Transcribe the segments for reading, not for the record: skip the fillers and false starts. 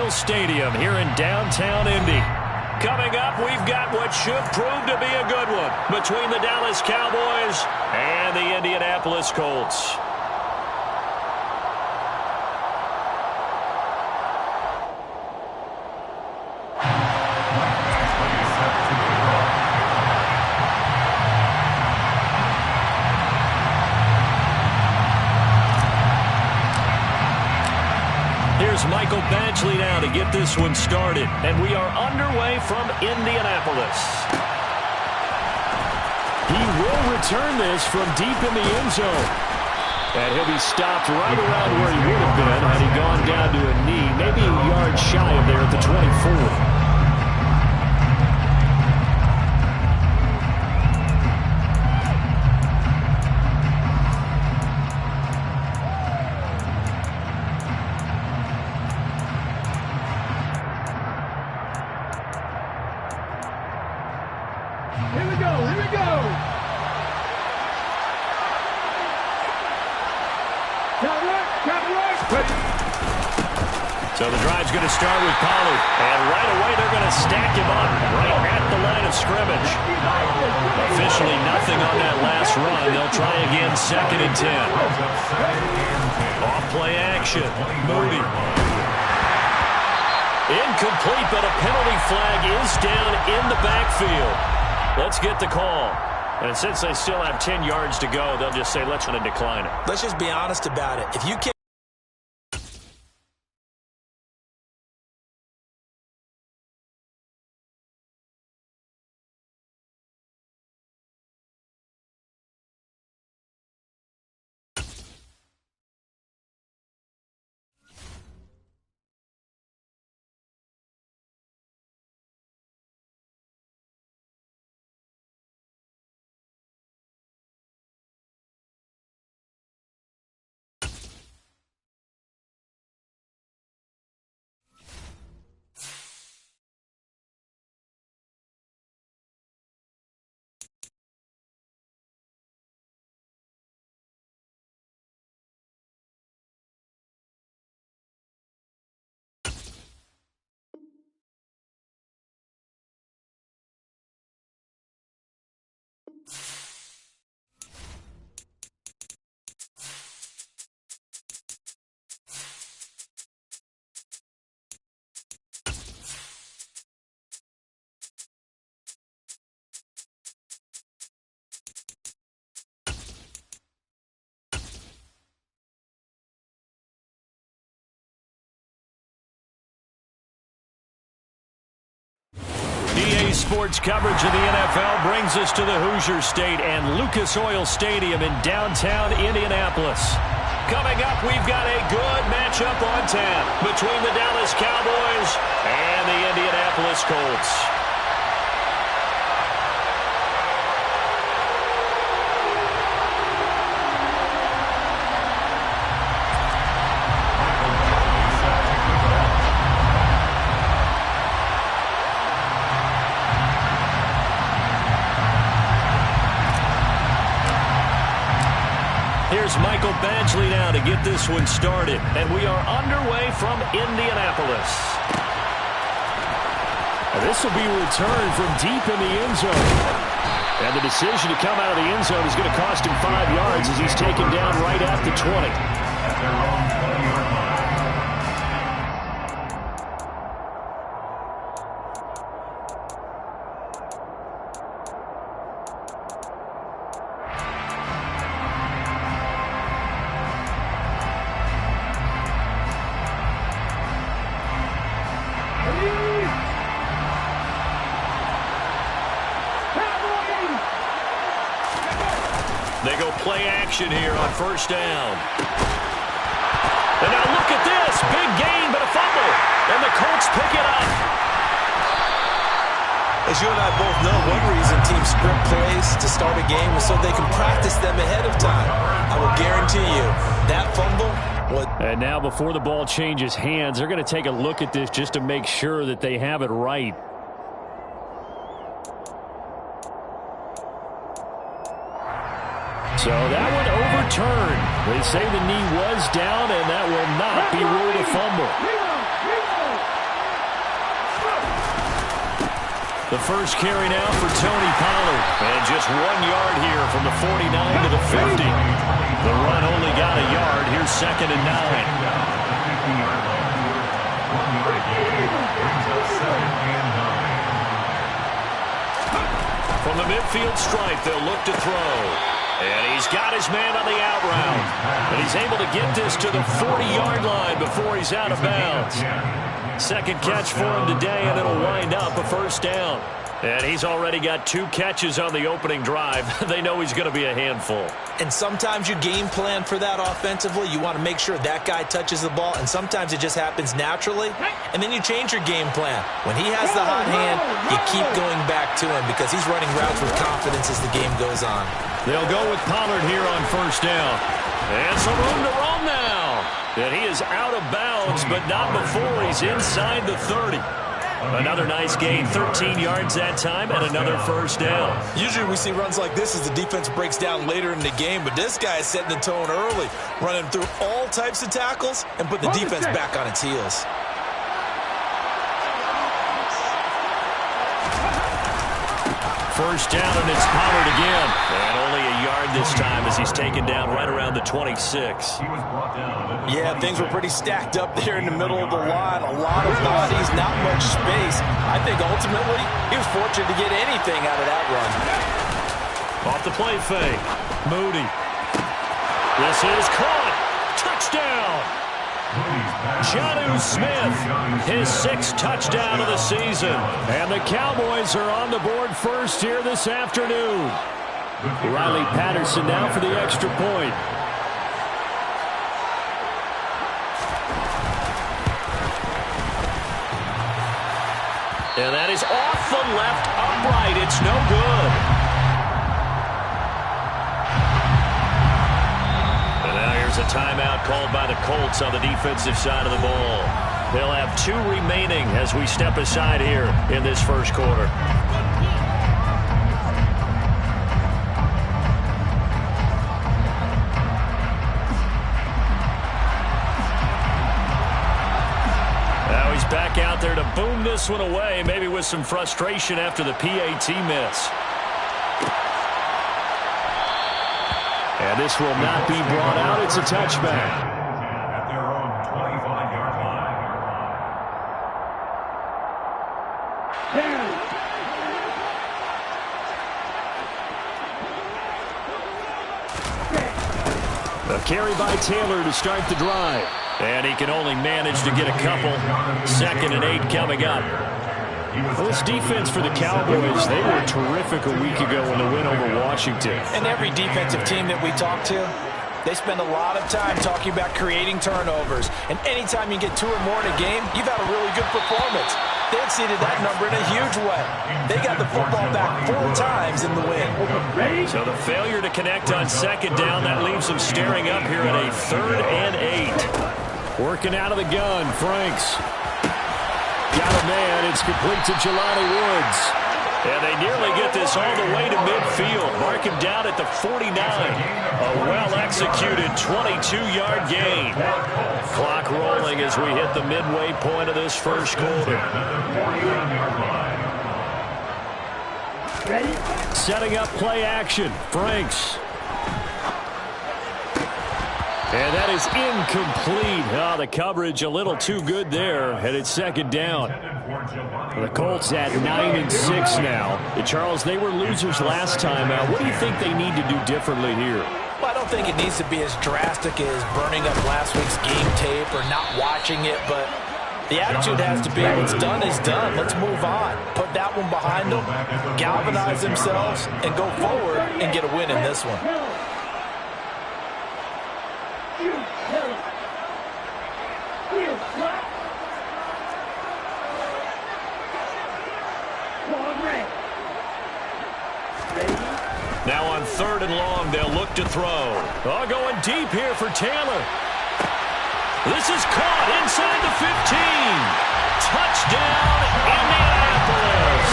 Oil Stadium here in downtown Indy. Coming up, we've got what should prove to be a good one between the Dallas Cowboys and the Indianapolis Colts. Michael Badgley now to get this one started. And we are underway from Indianapolis. He will return this from deep in the end zone. And he'll be stopped right around where he would have been had he gone down to a knee, maybe a yard shy of there at the 24. So the drive's going to start with Pollard. And right away they're going to stack him up right at the line of scrimmage. Officially nothing on that last run. They'll try again 2nd and 10. Off play action. Moody. Incomplete, but a penalty flag is down in the backfield. Let's get the call. And since they still have 10 yards to go, they'll just say, let's decline it. Let's just be honest about it. If you can't EA Sports coverage of the NFL brings us to the Hoosier State and Lucas Oil Stadium in downtown Indianapolis. Coming up, we've got a good matchup on tap between the Dallas Cowboys and the Indianapolis Colts. Here's Michael Badgley now to get this one started. And we are underway from Indianapolis. And this will be returned from deep in the end zone. And the decision to come out of the end zone is going to cost him 5 yards as he's taken down right at the 20. They go play action here on first down. And now look at this. Big gain, but a fumble. And the Colts pick it up. As you and I both know, one reason teams sprint plays to start a game is so they can practice them ahead of time. I will guarantee you that fumble was... And now before the ball changes hands, they're going to take a look at this just to make sure that they have it right. So that one overturned. They say the knee was down, and that will not be ruled a fumble. The first carry now for Tony Pollard. And just 1 yard here from the 49 to the 50. The run only got a yard. Here's 2nd and 9. From the midfield stripe, they'll look to throw. And he's got his man on the out route. And he's able to get this to the 40-yard line before he's out of bounds. Second catch for him today, and it'll wind up a first down. And he's already got 2 catches on the opening drive. They know he's going to be a handful. And sometimes you game plan for that offensively. You want to make sure that guy touches the ball, and sometimes it just happens naturally, and then you change your game plan. When he has the hot hand, you keep going back to him because he's running routes with confidence as the game goes on. They'll go with Pollard here on first down. And some room to roam now. And he is out of bounds, but not before he's inside the 30. Another nice gain, 13 yards that time, and another first down. Usually we see runs like this as the defense breaks down later in the game, but this guy is setting the tone early, running through all types of tackles and put the defense back on its heels. First down, and it's Pollard again. And only a yard this time as he's taken down right around the 26. Yeah, things were pretty stacked up there in the middle of the line. A lot of bodies, not much space. I think ultimately he was fortunate to get anything out of that run. Off the play fake. Moody. This is caught. Touchdown. Jonnu Smith, his 6th touchdown of the season. And the Cowboys are on the board first here this afternoon. Riley Patterson now for the extra point. And that is off the left upright. It's no good. And now here's a timeout called by the Colts on the defensive side of the ball. They'll have 2 remaining as we step aside here in this first quarter. Now he's back out there to boom this one away, maybe with some frustration after the PAT miss. And this will not be brought out. It's a touchback. At their own 25-yard line. A carry by Taylor to start the drive. And he can only manage to get a couple. 2nd and 8 coming up. This defense for the Cowboys, they were terrific a week ago in the win over Washington. And every defensive team that we talk to, they spend a lot of time talking about creating turnovers. And anytime you get 2 or more in a game, you've had a really good performance. They exceeded that number in a huge way. They got the football back 4 times in the win. So the failure to connect on 2nd down, that leaves them staring up here at a 3rd and 8. Working out of the gun, Franks. Got a man. It's complete to Jelani Woods. And they nearly get this all the way to midfield. Mark him down at the 49. A well-executed 22-yard gain. Clock rolling as we hit the midway point of this first quarter. Setting up play action. Franks. And that is incomplete. Oh, the coverage a little too good there, and it's 2nd down. The Colts at 9-6 now. Charles, they were losers last time out. What do you think they need to do differently here? Well, I don't think it needs to be as drastic as burning up last week's game tape or not watching it, but the attitude has to be what's done is done. Let's move on. Put that one behind them, galvanize themselves, and go forward and get a win in this one. Now on 3rd and long, they'll look to throw. Oh, going deep here for Taylor. This is caught inside the 15. Touchdown, Indianapolis.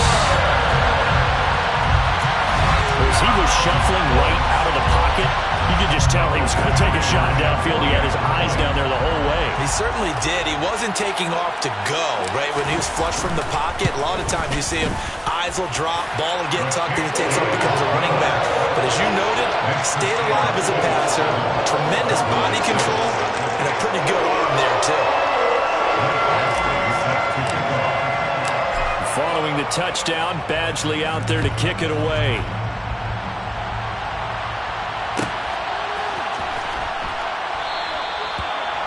As he was shuffling right out of the pocket, you could just tell he was going to take a shot downfield. He had his eyes down there the whole way. He certainly did. He wasn't taking off to go, right? When he was flushed from the pocket, a lot of times you see him Eyes will drop, ball will get tucked, and he takes off, becomes a running back. But as you noted, stayed alive as a passer, tremendous body control, and a pretty good arm there, too. Following the touchdown, Badgley out there to kick it away.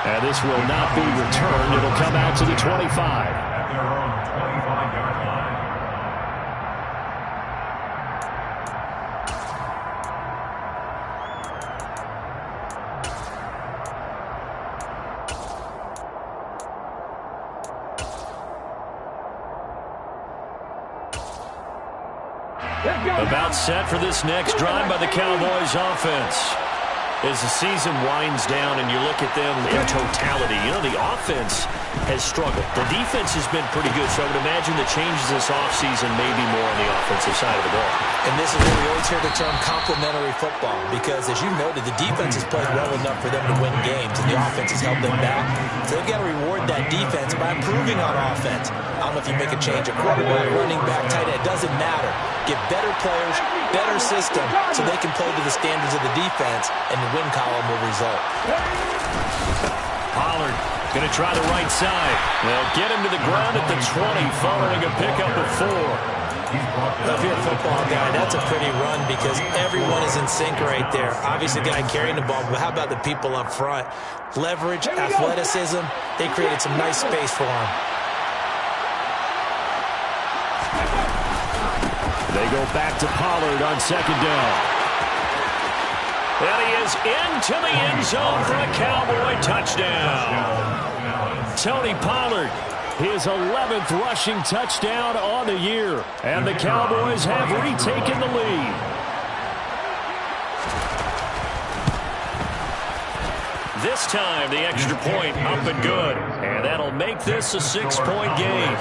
And this will not be returned. It'll come out to the 25. At their own 25-yard line. About set for this next drive by the Cowboys offense. As the season winds down and you look at them in totality, you know, the offense has struggled. The defense has been pretty good, so I would imagine the changes this offseason may be more on the offensive side of the ball. And this is where we always hear the term complementary football, because as you noted, the defense has played well enough for them to win games, and the offense has held them back. So they've got to reward that defense by improving on offense. I don't know if you make a change, a quarterback, running back, tight end, it doesn't matter. Get better players, better system, so they can play to the standards of the defense, and the win column will result. Pollard going to try the right side. They'll get him to the ground at the 20, following a pickup of 4. If you're a football guy, that's a pretty run because everyone is in sync right there. Obviously, the guy carrying the ball, but how about the people up front? Leverage, athleticism, they created some nice space for him. They go back to Pollard on second down. And he is into the end zone for a Cowboy touchdown. Tony Pollard, his 11th rushing touchdown on the year. And the Cowboys have retaken the lead. This time, the extra point up and good. And that'll make this a 6-point game.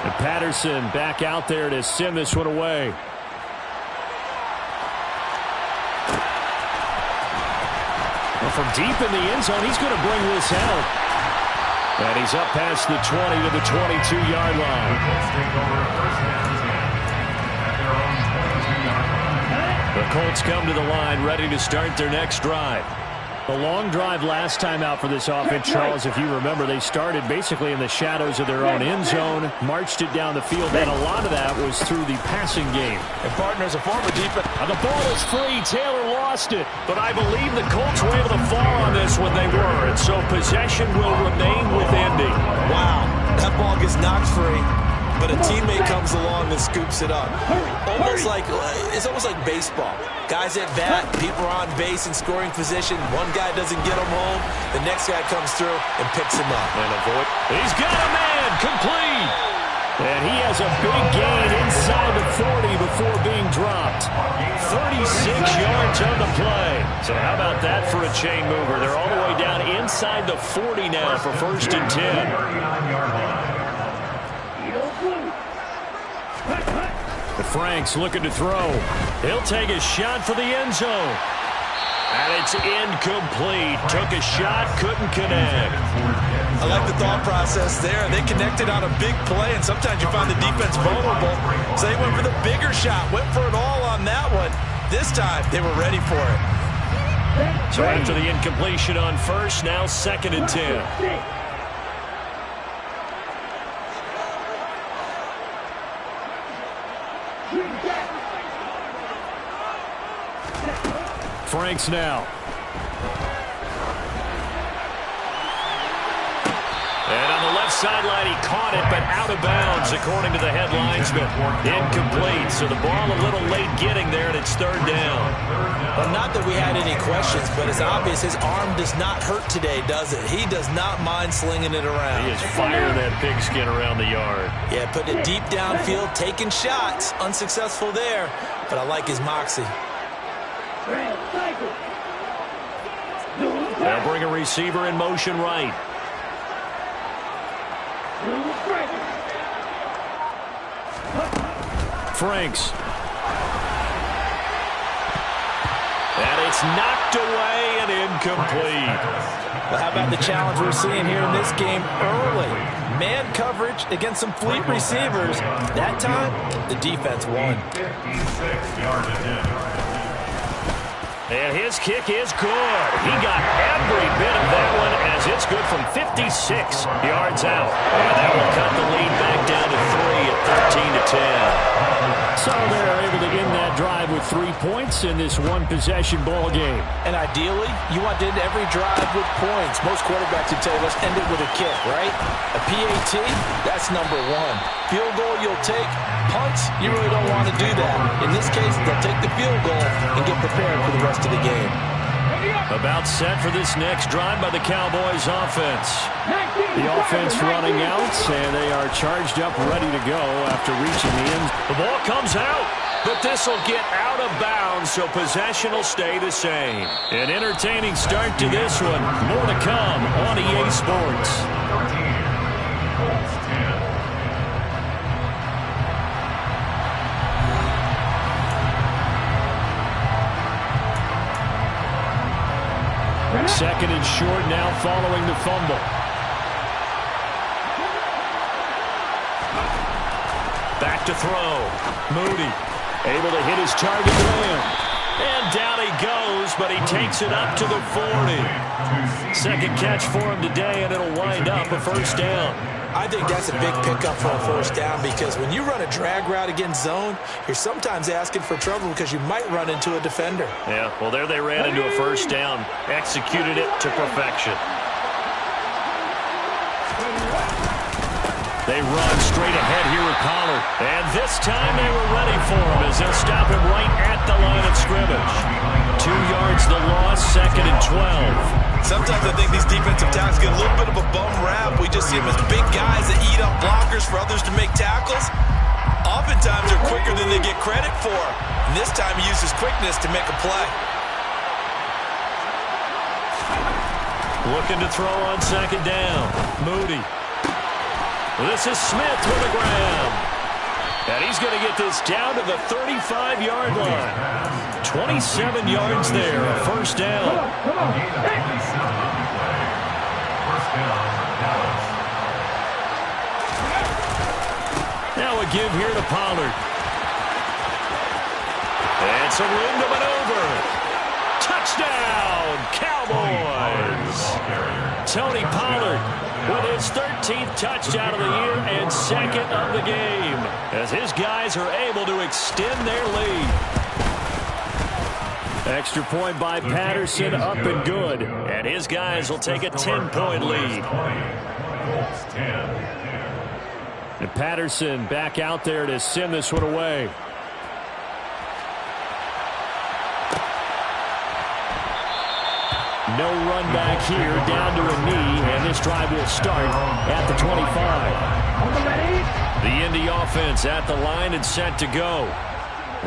And Patterson back out there to send this one away. Well, from deep in the end zone, he's going to bring this out. And he's up past the 20 to the 22-yard line. The Colts come to the line, ready to start their next drive. A long drive last time out for this offense, Charles. If you remember, they started basically in the shadows of their own end zone, marched it down the field, and a lot of that was through the passing game. And partners, a former defense. The ball is free. Taylor lost it. But I believe the Colts were able to fall on this when they were, and so possession will remain with Indy. Wow, that ball gets knocked free, but a teammate comes along and scoops it up. It's almost like baseball. Guys at bat, people are on base in scoring position. One guy doesn't get him home. The next guy comes through and picks him up. He's got a man, complete. And he has a big gain inside the 40 before being dropped. 36 yards on the play. So how about that for a chain mover? They're all the way down inside the 40 now for 1st and 10. Frank's looking to throw. He'll take a shot for the end zone. And it's incomplete. Took a shot, couldn't connect. I like the thought process there. They connected on a big play, and sometimes you find the defense vulnerable. So they went for the bigger shot, went for it all on that one. This time, they were ready for it. So after the incompletion on first, now 2nd and 10. Franks now. And on the left sideline, he caught it, but out of bounds, according to the head linesman. Incomplete, so the ball a little late getting there, and it's 3rd down. Well, not that we had any questions, but it's obvious his arm does not hurt today, does it? He does not mind slinging it around. He is firing that pigskin around the yard. Yeah, putting it deep downfield, taking shots. Unsuccessful there, but I like his moxie. They'll bring a receiver in motion right. Franks. And it's knocked away and incomplete. Well, how about the challenge we're seeing here in this game early? Man coverage against some fleet receivers. That time, the defense won. 56 yards ahead. And his kick is good. He got every bit of that one as it's good from 56 yards out. And that will cut the lead back down to 3 at 13-10. So they're able to end that drive with 3 points in this one-possession ball game. And ideally, you want to end every drive with points. Most quarterbacks would tell you, let's end it with a kick, right? A PAT, that's number 1. Field goal you'll take. Punts, you really don't want to do that. In this case, they'll take the field goal and get prepared for the rest of the game. About set for this next drive by the Cowboys offense. The offense running out, and they are charged up, ready to go after reaching the end. The ball comes out, but this will get out of bounds, so possession will stay the same. An entertaining start to this one. More to come on EA Sports. Second and short now following the fumble. Back to throw. Moody able to hit his target man. And down he goes, but he takes it up to the 40. Second catch for him today, and it'll wind up a first down. I think that's a big pickup for a first down because when you run a drag route against zone, you're sometimes asking for trouble because you might run into a defender. Yeah, well, there they ran into a first down. Executed it to perfection. They run straight ahead here with Pollard. And this time they were ready for him as they'll stop him right at the line of scrimmage. 2 yards the loss, second and 12. Sometimes I think these defensive tackles get a little bit of a bum rap. We just see them as big guys that eat up blockers for others to make tackles. Oftentimes they're quicker than they get credit for. And this time he uses quickness to make a play. Looking to throw on second down. Moody. This is Smith with a grab. And he's going to get this down to the 35-yard line. 27 yards there, a first down. Now a give here to Pollard. And some room to maneuver. Touchdown, Cowboys. Tony Pollard with his 13th touchdown of the year and second of the game, as his guys are able to extend their lead. Extra point by Patterson, up and good. And his guys will take a 10-point lead. And Patterson back out there to send this one away. No run back here, down to a knee, and this drive will start at the 25. The Indy offense at the line and set to go.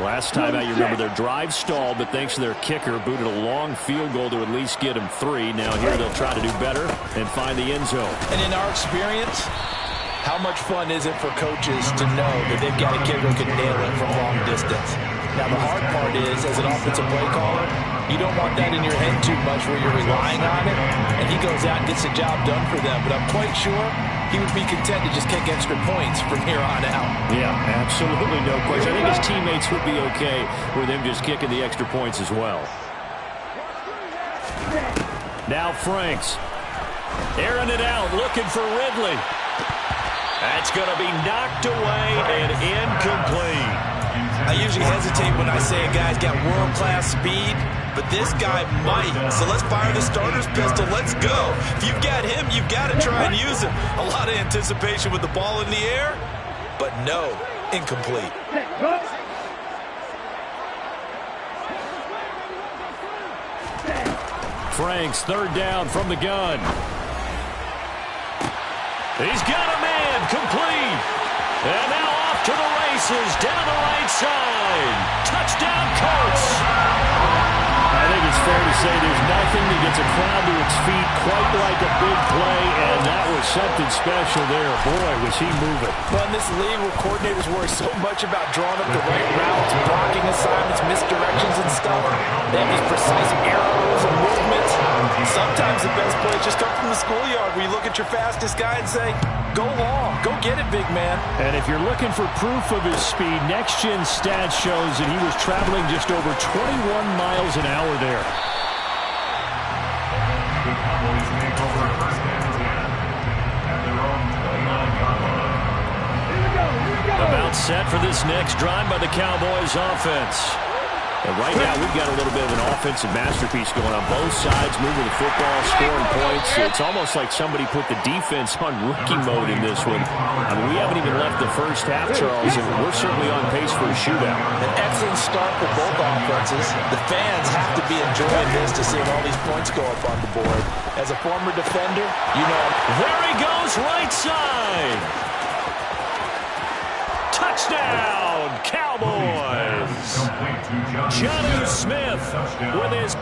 Last time out, you remember their drive stalled, but thanks to their kicker, booted a long field goal to at least get them 3. Now here they'll try to do better and find the end zone. And in our experience, how much fun is it for coaches to know that they've got a kicker who can nail it from long distance? Now, the hard part is, as an offensive play caller, you don't want that in your head too much where you're relying on it, and he goes out and gets the job done for them. But I'm quite sure he would be content to just kick extra points from here on out. Yeah, absolutely no question. I think his teammates would be okay with him just kicking the extra points as well. Now Franks. Airing it out, looking for Ridley. That's going to be knocked away and incomplete. I usually hesitate when I say a guy's got world-class speed, but this guy might. So let's fire the starter's pistol. Let's go. If you've got him, you've got to try and use him. A lot of anticipation with the ball in the air, but no, incomplete. Franks, third down from the gun. He's got a man, complete. And now off to the races, down the right side. Touchdown, Colts. I think it's fair to say there's nothing that gets a crowd to its feet quite like a big play, and that was something special there. Boy, was he moving. Well, in this league where coordinators worry so much about drawing up the right routes, blocking assignments, misdirections and stuff, they have these precise arrows and movements. Sometimes the best plays just come from the schoolyard where you look at your fastest guy and say, go long, go get it, big man. And if you're looking for proof of his speed, Next Gen Stats shows that he was traveling just over 21 miles an hour there. The Cowboys take over first and 10 at their own 29-yard line. About set for this next drive by the Cowboys offense. And right now, we've got a little bit of an offensive masterpiece going on both sides, moving the football, scoring points. It's almost like somebody put the defense on rookie mode in this one. I mean, we haven't even left the first half, Charles, and we're certainly on pace for a shootout. An excellent start for both offenses. The fans have to be enjoying this to see all these points go up on the board. As a former defender, you know. There he goes, right side. Touchdown, Cowboys. Jonnu Smith with his...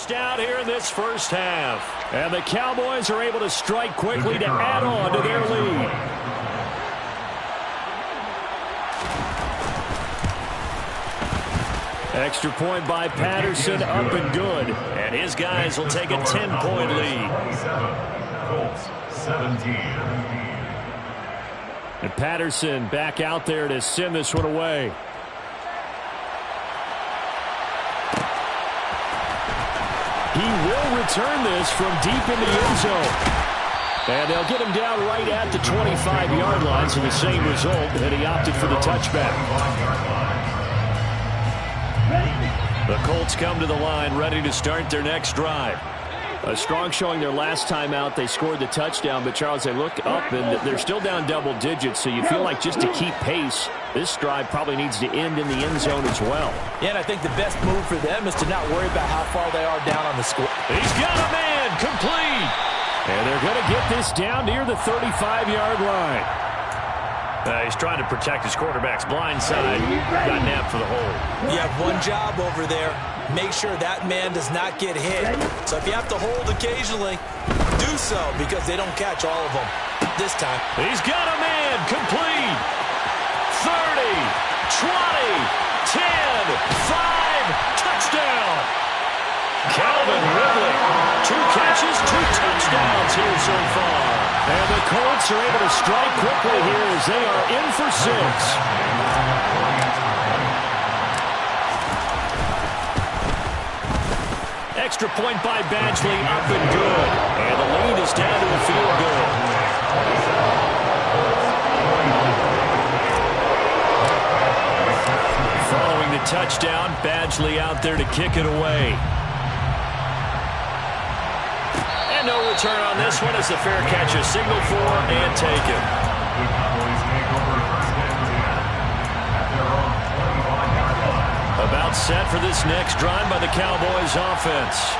Down here in this first half. And the Cowboys are able to strike quickly to add on to their lead. Extra point by Patterson, up and good. And his guys will take a 10-point lead. Colts 17. And Patterson back out there to send this one away. He will return this from deep in the end zone. And they'll get him down right at the 25-yard line, so the same result, and he opted for the touchback. The Colts come to the line, ready to start their next drive. A strong showing their last time out. They scored the touchdown, but, Charles, they look up, and they're still down double digits, so you feel like just to keep pace, this drive probably needs to end in the end zone as well. Yeah, and I think the best move for them is to not worry about how far they are down on the score. He's got a man, complete. And they're going to get this down near the 35-yard line. He's trying to protect his quarterback's blind side. Got nabbed for the hole. You have one job over there. Make sure that man does not get hit. So if you have to hold occasionally, do so, because they don't catch all of them this time. He's got a man, complete. 30, 20, 10, 5, touchdown. Calvin Ridley, 2 catches, 2 touchdowns here so far. And the Colts are able to strike quickly here as they are in for 6. Extra point by Badgley, up and good. And the lead is down to a field goal. Following the touchdown, Badgley out there to kick it away. And no return on this one as the fair catch is signaled for and taken. The Cowboys take over first and 10 at their own 25-yard line. About set for this next drive by the Cowboys offense.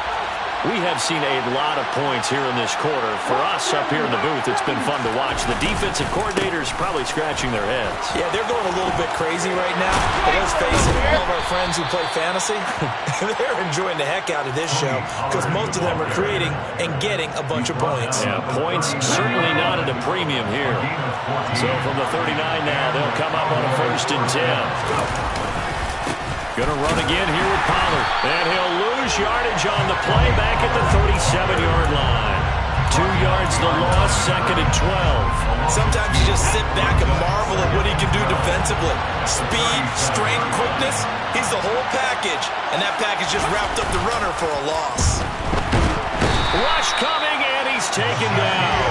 We have seen a lot of points here in this quarter. For us up here in the booth, it's been fun to watch. The defensive coordinators probably scratching their heads. Yeah, they're going a little bit crazy right now. But let's face it, all of our friends who play fantasy, they're enjoying the heck out of this show because most of them are creating and getting a bunch of points. Yeah, points certainly not at a premium here. So from the 39 now, they'll come up on a 1st and 10. Going to run again here with Pollard. And he'll lose yardage on the play back at the 37-yard line. 2 yards the loss, 2nd and 12. Sometimes you just sit back and marvel at what he can do defensively. Speed, strength, quickness, he's the whole package. And that package just wrapped up the runner for a loss. Rush coming, and he's taken down.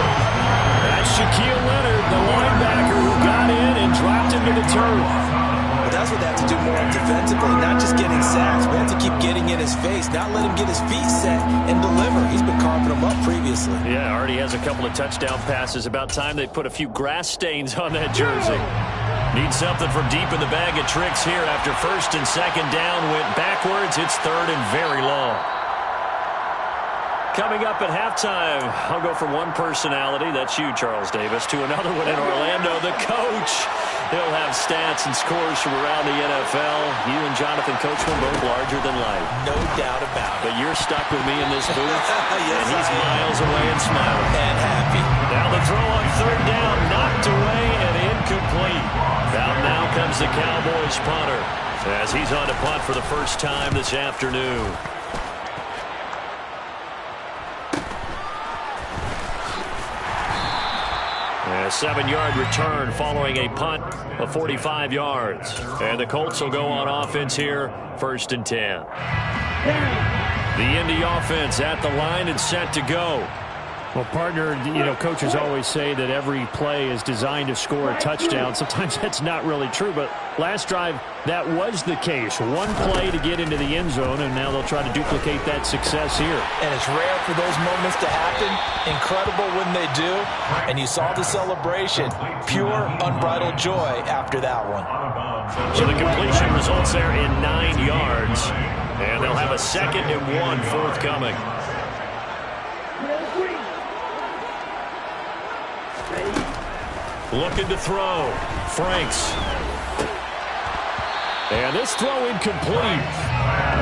That's Shaquille Leonard, the linebacker, who defensively, not just getting sacks. We have to keep getting in his face, not let him get his feet set and deliver. He's been carving them up previously. Yeah, already has a couple of touchdown passes. About time they put a few grass stains on that jersey. Need something from deep in the bag of tricks here after first and second down. Went backwards. It's third and very long. Coming up at halftime, I'll go from one personality, that's you, Charles Davis, to another one in Orlando, the coach. He'll have stats and scores from around the NFL. You and Jonathan Coachman both larger than life. No doubt about it. But you're stuck with me in this booth, yes, and he's miles away and smiling. And happy. Now the throw on third down, knocked away and incomplete. Out now comes the Cowboys punter as he's on to punt for the first time this afternoon. A 7-yard return following a punt of 45 yards. And the Colts will go on offense here, first and 10. The Indy offense at the line and set to go. Well, partner, coaches always say that every play is designed to score a touchdown. Sometimes that's not really true, but last drive, that was the case. One play to get into the end zone, and now they'll try to duplicate that success here. And it's rare for those moments to happen. Incredible when they do. And you saw the celebration. Pure, unbridled joy after that one. So the completion results there in 9 yards, and they'll have a 2nd and 1 forthcoming. Looking to throw. Franks. And this throw incomplete.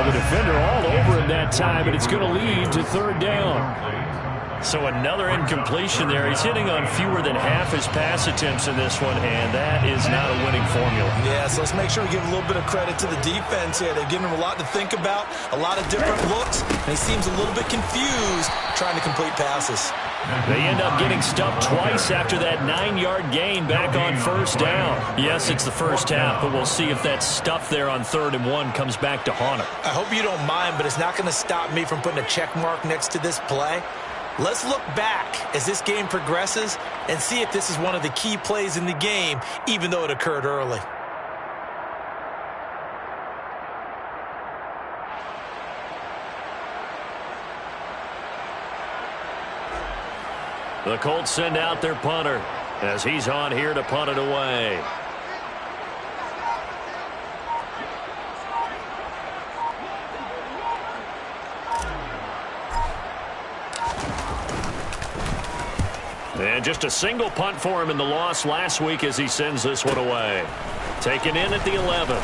The defender all over him that time, and it's going to lead to third down. So another incompletion there. He's hitting on fewer than half his pass attempts in this one, and that is not a winning formula. Yeah, so let's make sure we give a little bit of credit to the defense here. They're giving him a lot to think about, a lot of different looks, and he seems a little bit confused trying to complete passes. They end up getting stuffed twice after that 9-yard gain back on first down. Yes, it's the first half, but we'll see if that stuff there on 3rd and 1 comes back to haunt him. I hope you don't mind, but it's not going to stop me from putting a check mark next to this play. Let's look back as this game progresses and see if this is one of the key plays in the game, even though it occurred early. The Colts send out their punter as he's on here to punt it away. And just a single punt for him in the loss last week as he sends this one away. Taken in at the 11.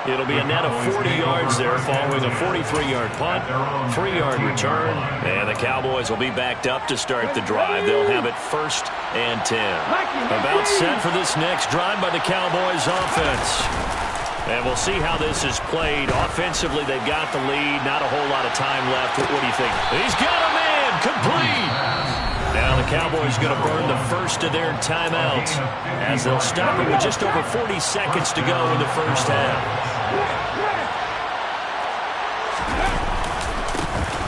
It'll be a net of 40 yards there following a 43-yard punt, 3-yard return, and the Cowboys will be backed up to start the drive. They'll have it 1st and 10. About set for this next drive by the Cowboys offense. And we'll see how this is played. Offensively, they've got the lead. Not a whole lot of time left. What do you think? He's got a man. Complete. Now the Cowboys going to burn the first of their timeouts as they'll stop it with just over 40 seconds to go in the first half.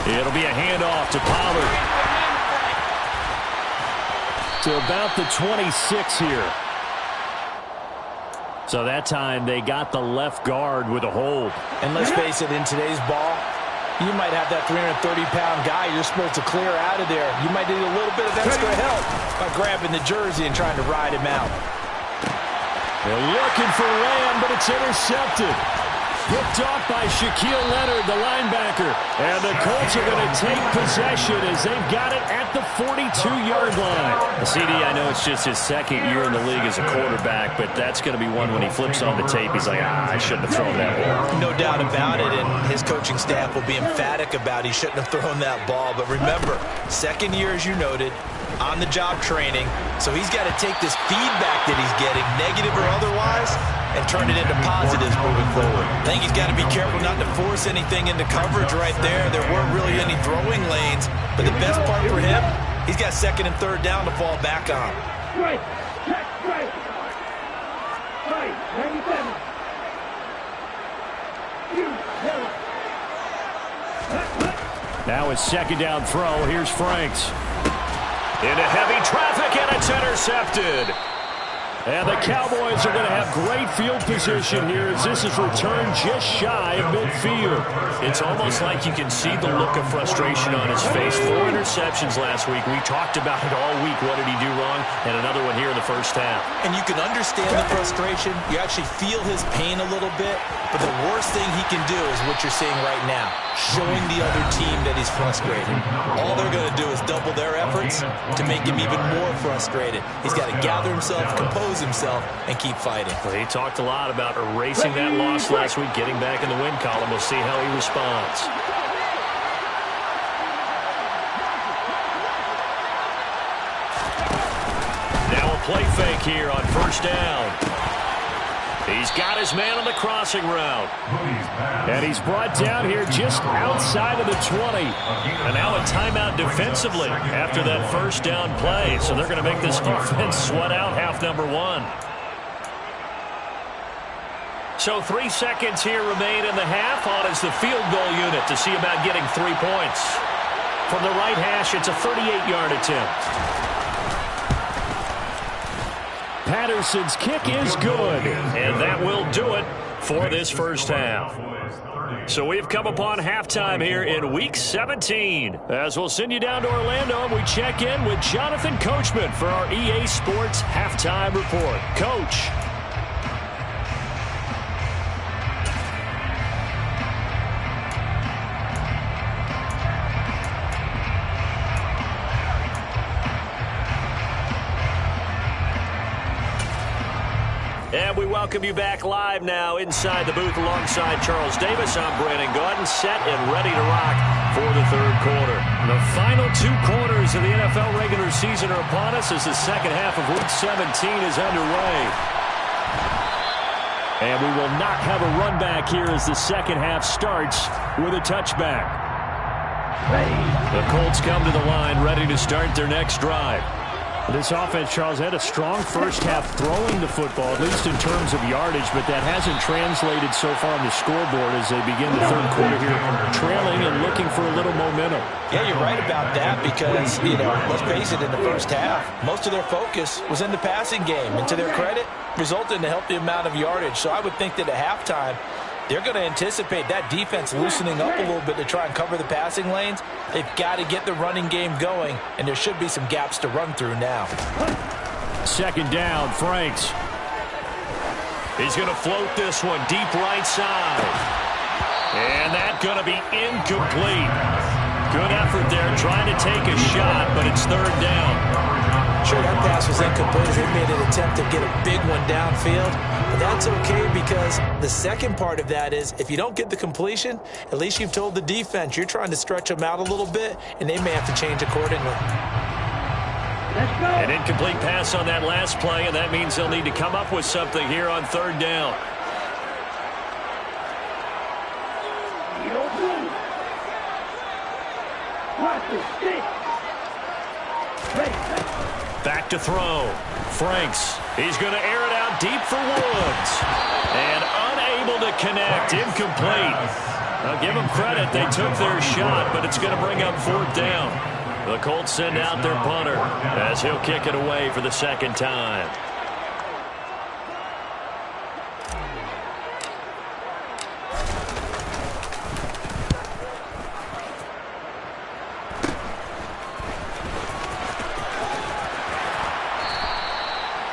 It'll be a handoff to Pollard. To about the 26 here. So that time they got the left guard with a hold. And let's face it, in today's ball, you might have that 330-pound guy you're supposed to clear out of there. You might need a little bit of extra help by grabbing the jersey and trying to ride him out. They're looking for Lamb, but it's intercepted. Picked off by Shaquille Leonard, the linebacker. And the Colts are going to take possession as they've got it at the 42-yard line. CD, I know it's just his 2nd year in the league as a quarterback, but that's going to be one when he flips on the tape. He's like, I shouldn't have thrown that ball. No doubt about it, and his coaching staff will be emphatic about he shouldn't have thrown that ball. But remember, 2nd year, as you noted, on-the-job training. So he's got to take this feedback that he's getting, negative or otherwise, and turn it into positives moving forward. I think he's got to be careful not to force anything into coverage right there. There weren't really any throwing lanes, but the best part for him, he's got 2nd and 3rd down to fall back on. Right. Check. Right. Right. 97. Now it's 2nd down throw. Here's Franks. Into heavy traffic, and it's intercepted. And the Cowboys are going to have great field position here as this is returned just shy of midfield. It's almost like you can see the look of frustration on his face. 4 interceptions last week. We talked about it all week. What did he do wrong? And another one here in the first half. And you can understand the frustration. You actually feel his pain a little bit. But the worst thing he can do is what you're seeing right now, showing the other team that he's frustrated. All they're going to do is double their efforts to make him even more frustrated. He's got to gather himself, compose himself, and keep fighting. Well, he talked a lot about erasing that loss last week, getting back in the win column. We'll see how he responds. Now a play fake here on first down. He's got his man on the crossing route. And he's brought down here just outside of the 20. And now a timeout defensively after that first down play. So they're going to make this offense sweat out half number 1. So 3 seconds here remain in the half. On is the field goal unit to see about getting 3 points. From the right hash, it's a 38-yard attempt. Patterson's kick is good. And that will do it for this first half. So we've come upon halftime here in Week 17. As we'll send you down to Orlando, and we check in with Jonathan Coachman for our EA Sports Halftime Report. Coach. And we welcome you back live now inside the booth alongside Charles Davis. I'm Brandon Gaudin, set and ready to rock for the third quarter. The final 2 quarters of the NFL regular season are upon us as the second half of Week 17 is underway. And we will not have a run back here as the second half starts with a touchback. The Colts come to the line ready to start their next drive. This offense, Charles, had a strong first half throwing the football, at least in terms of yardage, but that hasn't translated so far on the scoreboard as they begin the third quarter here, trailing and looking for a little momentum. Yeah, you're right about that because, let's face it, in the first half, most of their focus was in the passing game. And to their credit, resulted in a healthy amount of yardage. So I would think that at halftime, they're going to anticipate that defense loosening up a little bit to try and cover the passing lanes. They've got to get the running game going, and there should be some gaps to run through now. Second down, Franks. He's going to float this one deep right side. And that's going to be incomplete. Good effort there trying to take a shot, but it's third down. Sure, that pass was incomplete as they made an attempt to get a big one downfield. But that's okay because the second part of that is if you don't get the completion, at least you've told the defense you're trying to stretch them out a little bit, and they may have to change accordingly. An incomplete pass on that last play, and that means they'll need to come up with something here on third down. Back to throw. Franks. He's going to air it out deep for Woods. And unable to connect. Incomplete. I'll give them credit. They took their shot, but it's going to bring up fourth down. The Colts send out their punter as he'll kick it away for the second time.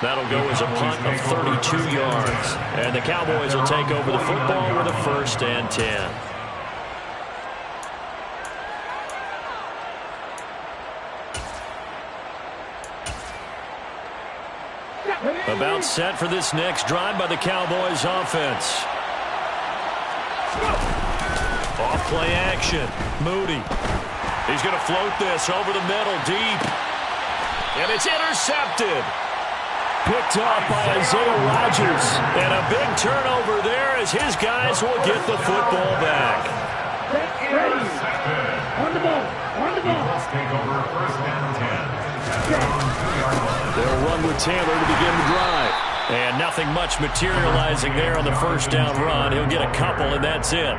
That'll go as a punt of 32 yards. And the Cowboys will take over the football with a 1st and 10. About set for this next drive by the Cowboys offense. Off play action. Moody. He's going to float this over the middle deep. And it's intercepted. Picked up by Isaiah Rodgers. And a big turnover there as his guys will get the football back. Ready. On the ball. On the ball. Take over 1st and 10. They'll run with Taylor to begin the drive. And nothing much materializing there on the first down run. He'll get a couple, and that's it.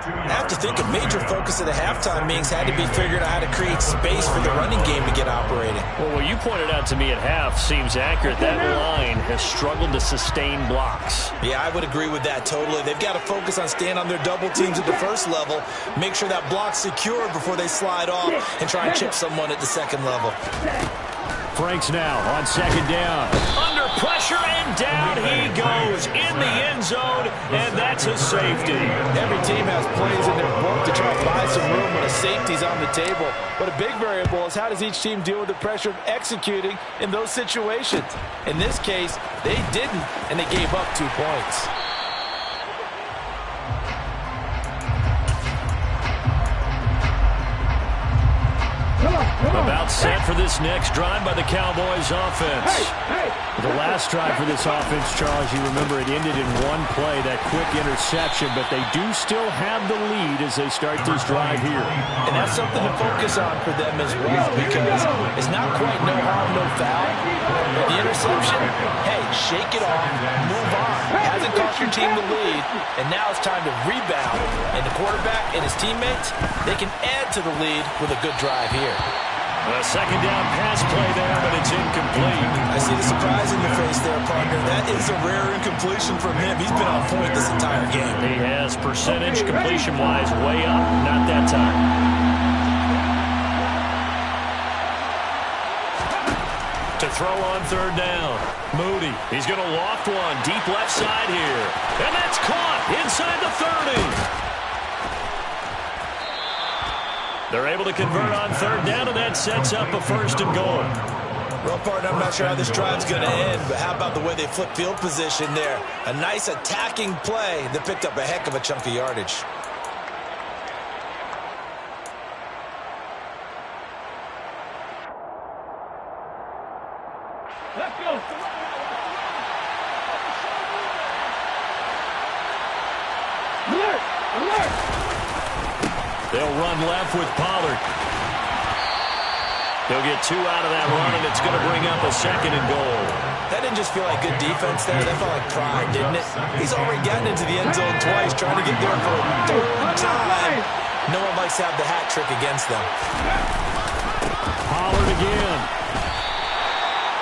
I have to think a major focus of the halftime meetings had to be figuring out how to create space for the running game to get operating. Well, what you pointed out to me at half seems accurate. That line has struggled to sustain blocks. Yeah, I would agree with that totally. They've got to focus on staying on their double teams at the first level, make sure that block's secure before they slide off and try and chip someone at the second level. Franks now on second down. Under pressure, and down he goes in the end zone, and that's a safety. Every team has plays in their book to try to buy some room when a safety's on the table. But a big variable is how does each team deal with the pressure of executing in those situations. In this case, they didn't, and they gave up 2 points. About set for this next drive by the Cowboys offense. The last drive for this offense, Charles, you remember it ended in one play, that quick interception, but they do still have the lead as they start this drive here. And that's something to focus on for them as well, because it's not quite no harm, no foul. But the interception, hey, shake it off, move on. Hasn't cost your team the lead, and now it's time to rebound. And the quarterback and his teammates, they can add to the lead with a good drive here. A second down pass play there, but it's incomplete. I see the surprise in your face there, partner. That is a rare incompletion from him. He's been on point this entire game. He has percentage completion-wise way up, not that time. To throw on third down. Moody, he's going to loft one deep left side here. And that's caught inside the 30. They're able to convert on third down, and that sets up a first and goal. Well, partner, I'm not sure how this drive's going to end, but how about the way they flip field position there? A nice attacking play that picked up a heck of a chunk of yardage. Let's go. Alert! Alert! They'll run left with Pollard. He'll get 2 out of that run, and it's going to bring up a second and goal. That didn't just feel like good defense there. That felt like pride, didn't it? He's already gotten into the end zone twice, trying to get there for a third time. No one likes to have the hat trick against them. Pollard again.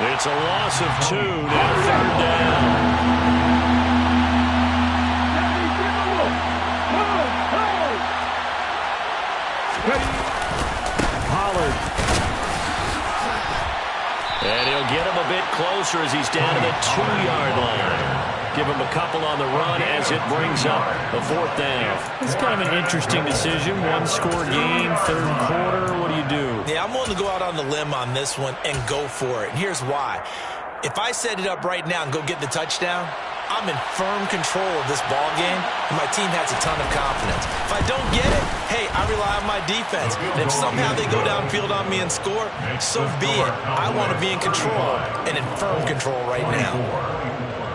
It's a loss of 2, now third down. Pollard. And he'll get him a bit closer as he's down to the 2-yard line. Give him a couple on the run as it brings up the 4th down. It's kind of an interesting decision. One-score game, third quarter. What do you do? Yeah, I'm willing to go out on the limb on this one and go for it. And here's why. If I set it up right now and go get the touchdown, I'm in firm control of this ball game, and my team has a ton of confidence. If I don't get it, hey, I rely on my defense. And if somehow they go downfield on me and score, so be it. I want to be in control and in firm control right now.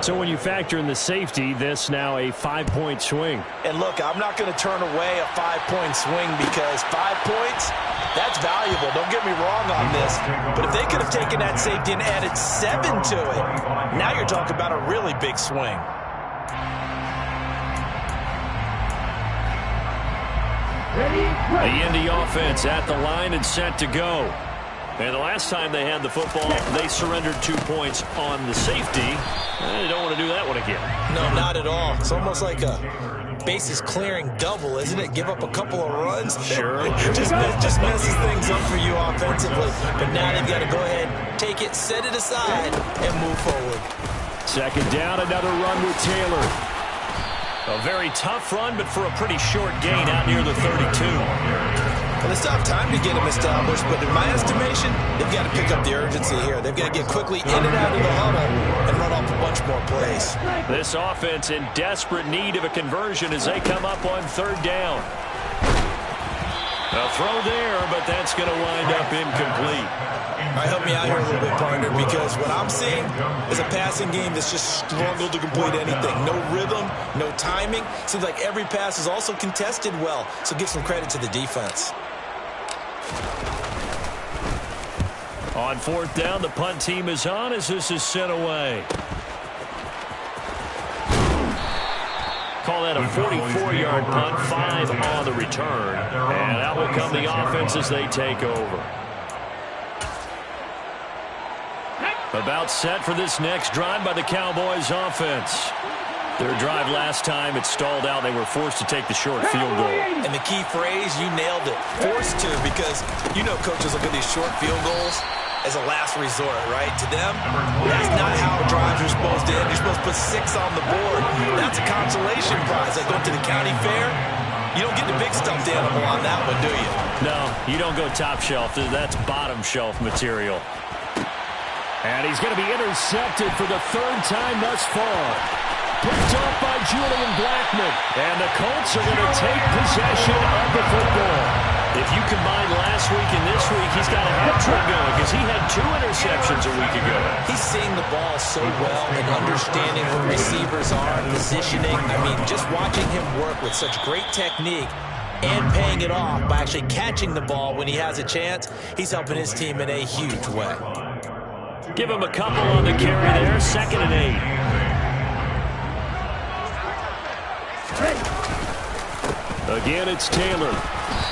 So when you factor in the safety, this now a 5-point swing. And look, I'm not going to turn away a 5-point swing because 5 points, that's valuable. Don't get me wrong on this. But if they could have taken that safety and added 7 to it, now you're talking about a really big swing. The Indy offense at the line and set to go. And the last time they had the football, they surrendered 2 points on the safety. They don't want to do that one again. No, not at all. It's almost like a bases clearing double, isn't it? Give up a couple of runs. Sure. just messes things up for you offensively. But now they've got to go ahead, take it, set it aside, and move forward. Second down, another run with Taylor. A very tough run, but for a pretty short gain out near the 32. Well, they still have time to get him established, but in my estimation, they've got to pick up the urgency here. They've got to get quickly in and out of the huddle and run off a bunch more plays. This offense in desperate need of a conversion as they come up on third down. A throw there, but that's going to wind up incomplete. All right, help me out here a little bit, partner, because what I'm seeing is a passing game that's just struggled to complete anything. No rhythm, no timing. Seems like every pass is also contested well, so give some credit to the defense. On fourth down, the punt team is on as this is sent away. Call that a 44-yard punt, 5 on the return. And out will come the offense as they take over. About set for this next drive by the Cowboys offense. Their drive last time, it stalled out. They were forced to take the short field goal. And the key phrase, you nailed it. Forced to, because you know coaches look at these short field goals as a last resort, right? To them, that's not how drives are supposed to end. You're supposed to put 6 on the board. That's a consolation prize. Like going to the county fair, you don't get the big stuffed animal on that one, do you? No, you don't go top shelf. That's bottom shelf material. And he's going to be intercepted for the 3rd time thus far. Picked off by Julian Blackmon. And the Colts are going to take possession of the football. If you combine last week and this week, he's got a hat-trick going because he had 2 interceptions a week ago. He's seeing the ball so well and understanding where receivers are, positioning. I mean, just watching him work with such great technique and paying it off by actually catching the ball when he has a chance, he's helping his team in a huge way. Give him a couple on the carry there, 2nd and 8. Again, it's Taylor.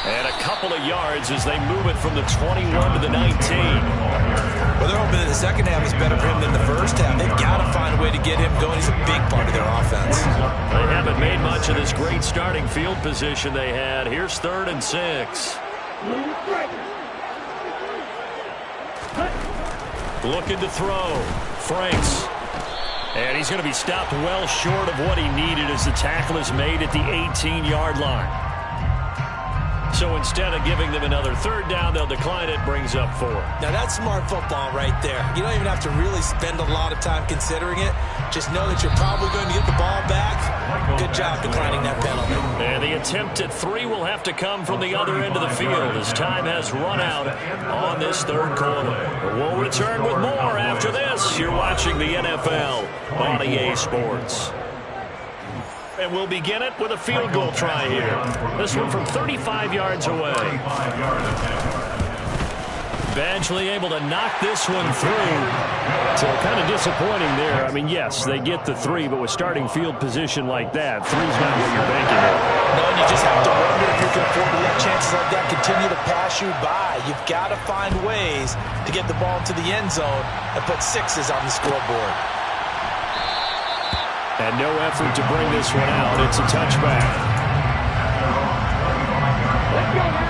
And a couple of yards as they move it from the 21 to the 19. Well, they're hoping that the second half is better for him than the first half. They've got to find a way to get him going. He's a big part of their offense. They haven't made much of this great starting field position they had. Here's 3rd and 6. Looking to throw. Franks. And he's going to be stopped well short of what he needed as the tackle is made at the 18-yard line. So instead of giving them another 3rd down, they'll decline it, brings up 4. Now that's smart football right there. You don't even have to really spend a lot of time considering it. Just know that you're probably going to get the ball back. Good job declining that penalty. And the attempt at 3 will have to come from the other end of the field as time has run out on this 3rd quarter. We'll return with more after this. You're watching the NFL on EA Sports. And we'll begin it with a field goal try here. This one from 35 yards away. Badgley able to knock this one through. So kind of disappointing there. I mean, yes, they get the 3, but with starting field position like that, 3's not what you're banking on. No, and you just have to wonder if you can afford to let chances like that continue to pass you by. You've got to find ways to get the ball into the end zone and put 6s on the scoreboard. And no effort to bring this one out. It's a touchback.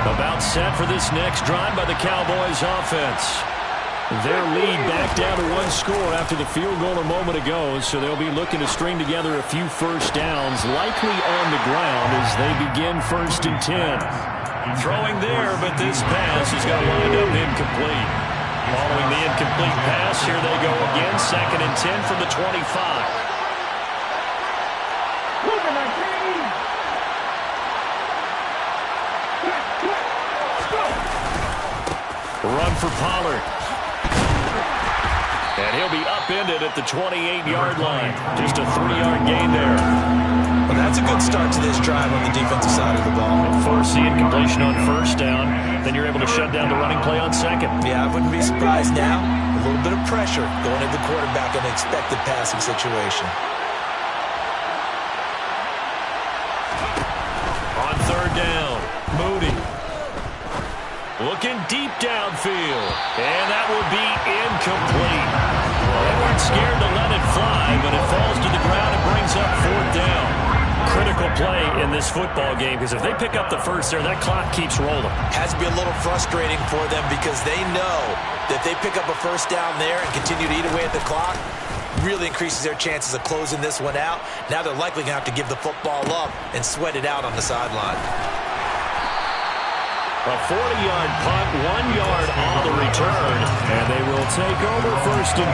About set for this next drive by the Cowboys offense. Their lead back down to 1 score after the field goal a moment ago, so they'll be looking to string together a few first downs, likely on the ground as they begin 1st and 10. Throwing there, but this pass is going to wind up incomplete. Following the incomplete pass, here they go again, 2nd and 10 from the 25. Run for Pollard. And he'll be upended at the 28-yard line. Just a 3-yard gain there. Well, that's a good start to this drive on the defensive side of the ball. Force the incompletion on 1st down. Then you're able to shut down the running play on 2nd. Yeah, I wouldn't be surprised now. A little bit of pressure going at the quarterback in an expected passing situation. On 3rd down, Moody. Looking deep downfield. And that will be incomplete. They weren't scared to let it fly, but it falls to the ground and brings up 4th down. Critical play in this football game because if they pick up the 1st there, that clock keeps rolling. Has to be a little frustrating for them because they know that they pick up a 1st down there and continue to eat away at the clock, really increases their chances of closing this one out. Now they're likely going to have to give the football up and sweat it out on the sideline. A 40-yard punt, 1 yard on the return, and they will take over 1st and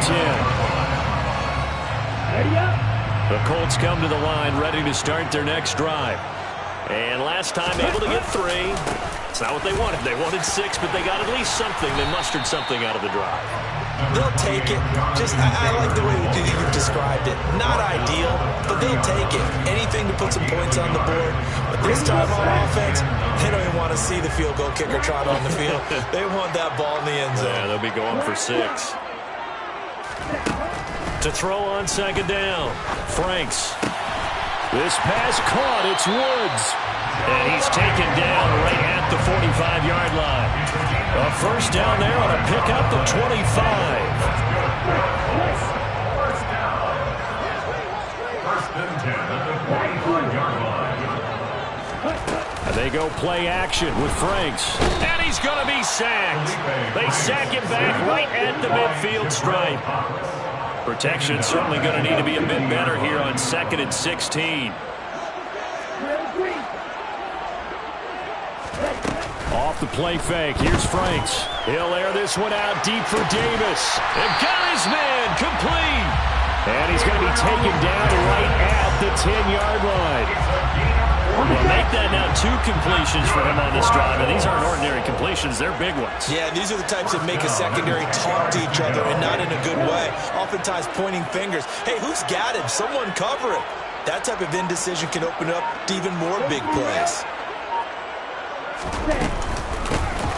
10. The Colts come to the line ready to start their next drive. And last time able to get 3. It's not what they wanted. They wanted 6, but they got at least something. They mustered something out of the drive. They'll take it. I like the way you've described it. Not ideal, but they'll take it. Anything to put some points on the board. But this time on offense, they don't even want to see the field goal kicker trot on the field. They want that ball in the end zone. Yeah, they'll be going for 6. To throw on 2nd down, Franks. This pass caught. It's Woods. And he's taken down right at the 45-yard line. A first down there on a pickup of 25. First down. First and 10 at the 45-yard line. And they go play action with Franks. And he's going to be sacked. They sack him back right at the midfield stripe. Protection certainly going to need to be a bit better here on 2nd and 16. Off the play fake. Here's Franks. He'll air this one out deep for Davis. And got his man complete. And he's going to be taken down right at the 10-yard line. Well, make that now 2 completions for him on this drive. And these aren't ordinary completions. They're big ones. Yeah, these are the types that make a secondary talk to each other and not in a good way. Oftentimes pointing fingers. Hey, who's got him? Someone cover it. That type of indecision can open up to even more big plays.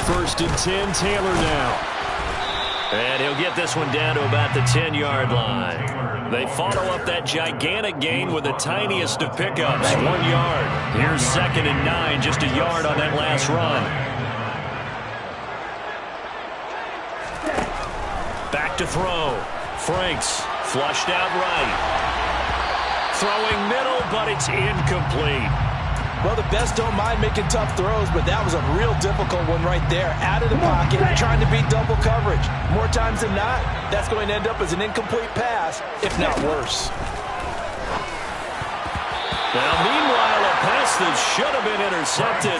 1st and 10, Taylor now. And he'll get this one down to about the 10-yard line. They follow up that gigantic gain with the tiniest of pickups, 1 yard. Here's 2nd and 9, just a yard on that last run. Back to throw. Franks flushed out right. Throwing middle, but it's incomplete. Well, the best don't mind making tough throws, but that was a real difficult one right there. Out of the pocket, trying to beat double coverage. More times than not, that's going to end up as an incomplete pass, if not worse. Now, meanwhile, a pass that should have been intercepted,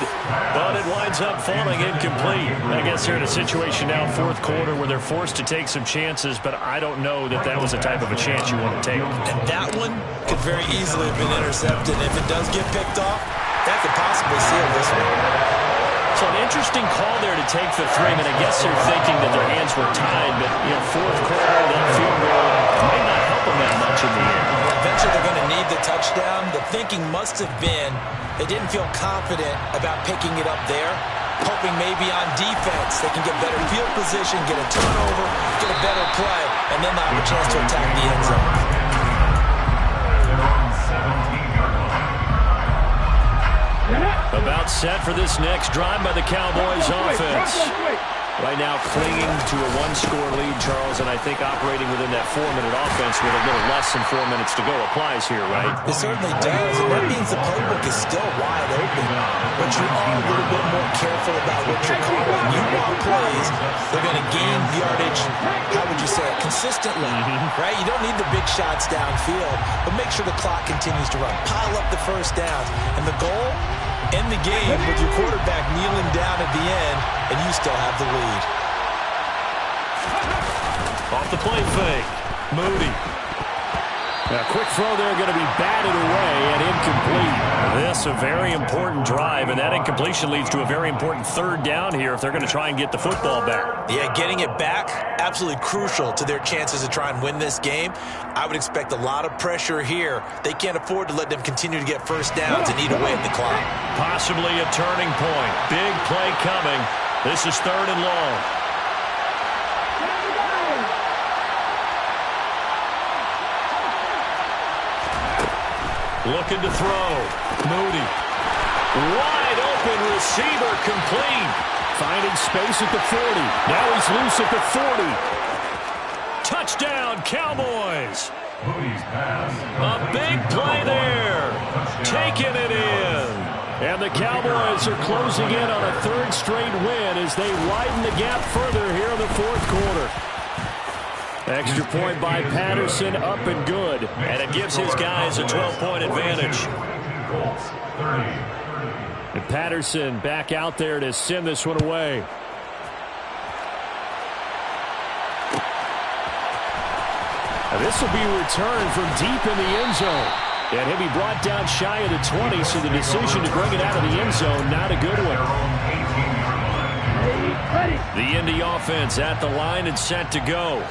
but it winds up falling incomplete. I guess they're in a situation now, 4th quarter, where they're forced to take some chances, but I don't know that that was the type of a chance you want to take. And that one could very easily have been intercepted. If it does get picked off, that could possibly seal this one. So an interesting call there to take the 3. I mean, I guess they're thinking that their hands were tied, but, 4th quarter, that field goal might not help them that much in the end. Eventually they're going to need the touchdown. The thinking must have been they didn't feel confident about picking it up there, hoping maybe on defense they can get better field position, get a turnover, get a better play, and then they'll have a chance to attack the end zone. About set for this next drive by the Cowboys offense. Right now clinging to a 1-score lead, Charles, and I think operating within that 4-minute offense with a little less than 4 minutes to go applies here, right? It certainly does, and that means the playbook is still wide open. But you are a little bit more careful about what you're calling. You want plays, they're going to gain yardage, how would you say it, consistently, right? You don't need the big shots downfield, but make sure the clock continues to run. Pile up the first downs, and the goal, end the game with your quarterback kneeling down at the end, and you still have the lead. Off the play fake. Moody. A quick throw there going to be batted away and incomplete. This a very important drive, and that incompletion leads to a very important 3rd down here if they're going to try and get the football back. Yeah, getting it back, absolutely crucial to their chances to try and win this game. I would expect a lot of pressure here. They can't afford to let them continue to get first downs and eat away at the clock. Possibly a turning point. Big play coming. This is 3rd and long. Looking to throw. Moody. Wide open receiver complete. Finding space at the 40. Now he's loose at the 40. Touchdown, Cowboys. Moody's pass. A big play there. Taking it in. And the Cowboys are closing in on a 3rd straight win as they widen the gap further here in the 4th quarter. Extra point by Patterson, up and good. And it gives his guys a 12-point advantage. And Patterson back out there to send this one away. And this will be returned from deep in the end zone. And he'll be brought down shy of the 20, so the decision to bring it out of the end zone, not a good one. The Indy offense at the line and set to go.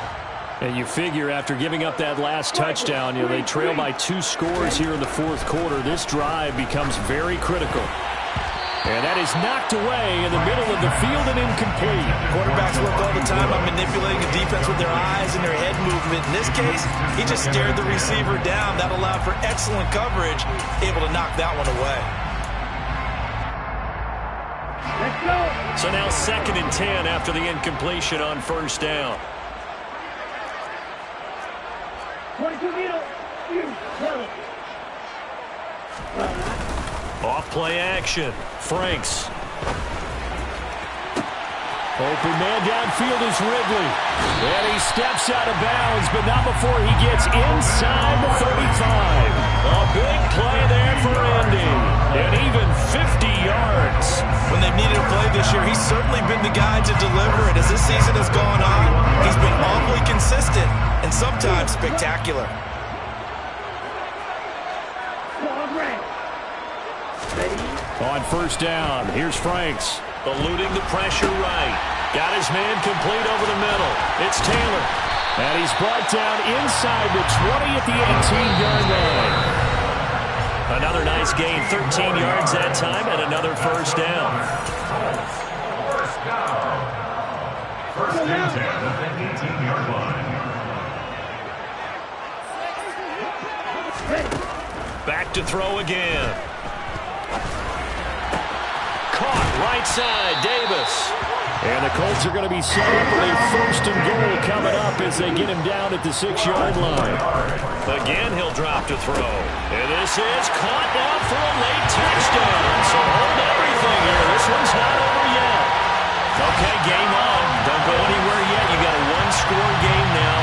And you figure after giving up that last touchdown, they trail by 2 scores here in the 4th quarter. This drive becomes very critical. And that is knocked away in the middle of the field and incomplete. incomplete. Quarterbacks look all the time on manipulating the defense with their eyes and their head movement. In this case, he just stared the receiver down. That allowed for excellent coverage, able to knock that one away. Let's go. So now 2nd and 10 after the incompletion on first down. 22 middle. Off play action. Franks. Open man downfield is Ridley. And he steps out of bounds, but not before he gets inside the 35. A big play there for Andy. And even 50 yards. When they've needed a play this year, he's certainly been the guy to deliver it. As this season has gone on, he's been awfully consistent and sometimes spectacular. On first down, here's Franks. Eluding the pressure right. Got his man complete over the middle. It's Taylor. And he's brought down inside the 20 at the 18-yard line. Another nice gain, 13 yards that time, and another first down. First and 10 at the 18-yard line. Back to throw again. Caught right side, Davis. And the Colts are going to be set up with a first and goal coming up as they get him down at the 6-yard line. Again, he'll drop to throw. And this is caught now for a late touchdown. So hold everything here. This one's not over yet. Okay, game on. Don't go anywhere yet. You got a one-score game now.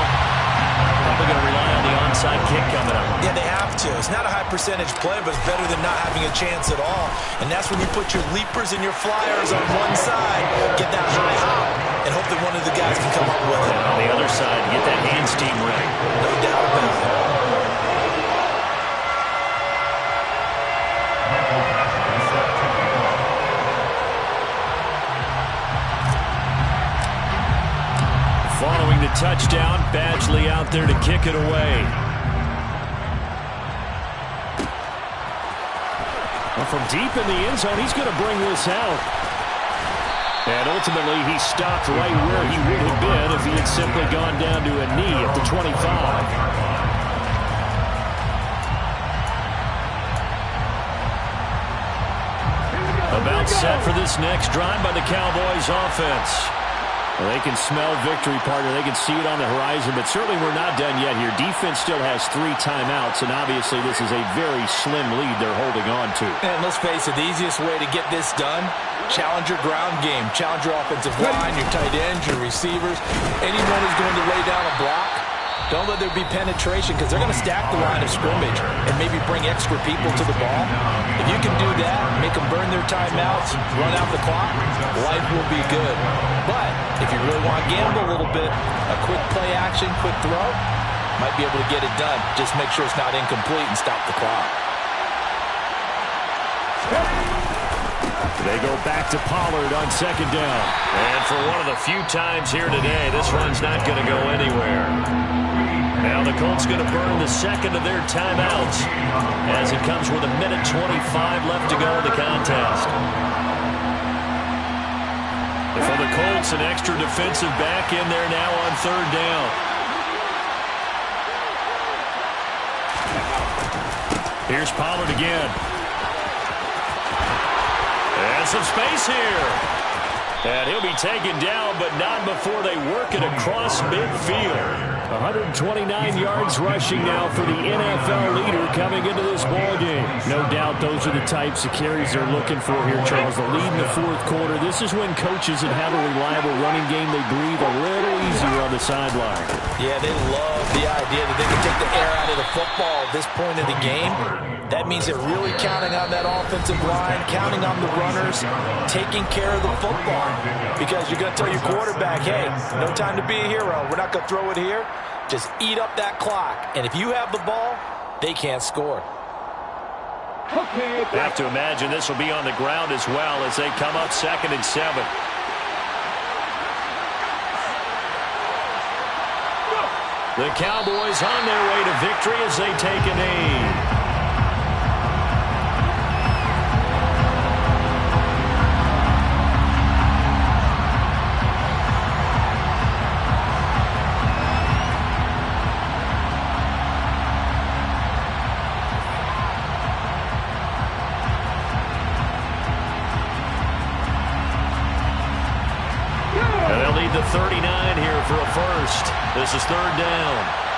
Probably going to rely on the onside kick coming up. Yeah, they have to. It's not a high percentage play, but it's better than not having a chance at all. And that's when you put your leapers and your flyers on one side, get that high hop, and hope that one of the guys can come up with it. And on the other side, get that hand steam ready. No doubt about it. Following the touchdown, Badgley out there to kick it away. Well, from deep in the end zone, he's going to bring this out. And ultimately, he stopped right where he would have been if he had simply gone down to a knee at the 25. About set for this next drive by the Cowboys offense. Well, they can smell victory, partner. They can see it on the horizon, but certainly we're not done yet here. Defense still has 3 timeouts, and obviously this is a very slim lead they're holding on to. And let's face it, the easiest way to get this done, challenge your ground game. Challenge your offensive line, your tight ends, your receivers. Anyone who's going to lay down a block, don't let there be penetration because they're going to stack the line of scrimmage and maybe bring extra people to the ball. If you can do that, make them burn their timeouts, run out the clock, life will be good. But if you really want to gamble a little bit, a quick play action, quick throw, might be able to get it done. Just make sure it's not incomplete and stop the clock. They go back to Pollard on second down. And for one of the few times here today, this run's not going to go anywhere. Now the Colts going to burn the second of their timeouts as it comes with 1:25 left to go in the contest. And for the Colts, an extra defensive back in there now on third down. Here's Pollard again. And some space here. And he'll be taken down, but not before they work it across midfield. 129 yards rushing now for the NFL leader coming into this ballgame. No doubt those are the types of carries they're looking for here, Charles. The lead in the fourth quarter. This is when coaches that have a reliable running game, they breathe a little easier on the sideline. Yeah, they love the idea that they can take the air out of the football at this point in the game. That means they're really counting on that offensive line, counting on the runners, taking care of the football. Because you're going to tell your quarterback, hey, no time to be a hero. We're not going to throw it here. Just eat up that clock. And if you have the ball, they can't score. I have to imagine this will be on the ground as well as they come up 2nd and 7. The Cowboys on their way to victory as they take a knee. 39 here for a first. This is third down.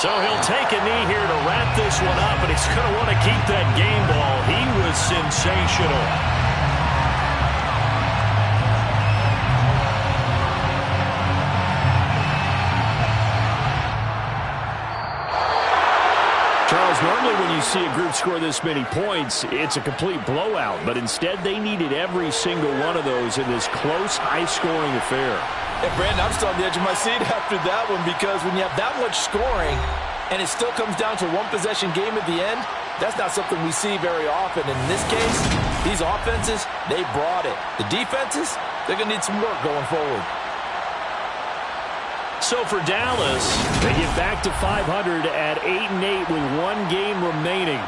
So he'll take a knee here to wrap this one up, and he's going to want to keep that game ball. He was sensational. Charles, normally when you see a group score this many points, it's a complete blowout. But instead, they needed every single one of those in this close, high-scoring affair. Hey, Brandon, I'm still on the edge of my seat after that one because when you have that much scoring and it still comes down to a one-possession game at the end, that's not something we see very often. And in this case, these offenses, they brought it. The defenses, they're going to need some work going forward. So for Dallas, they get back to 500 at 8-8 with one game remaining.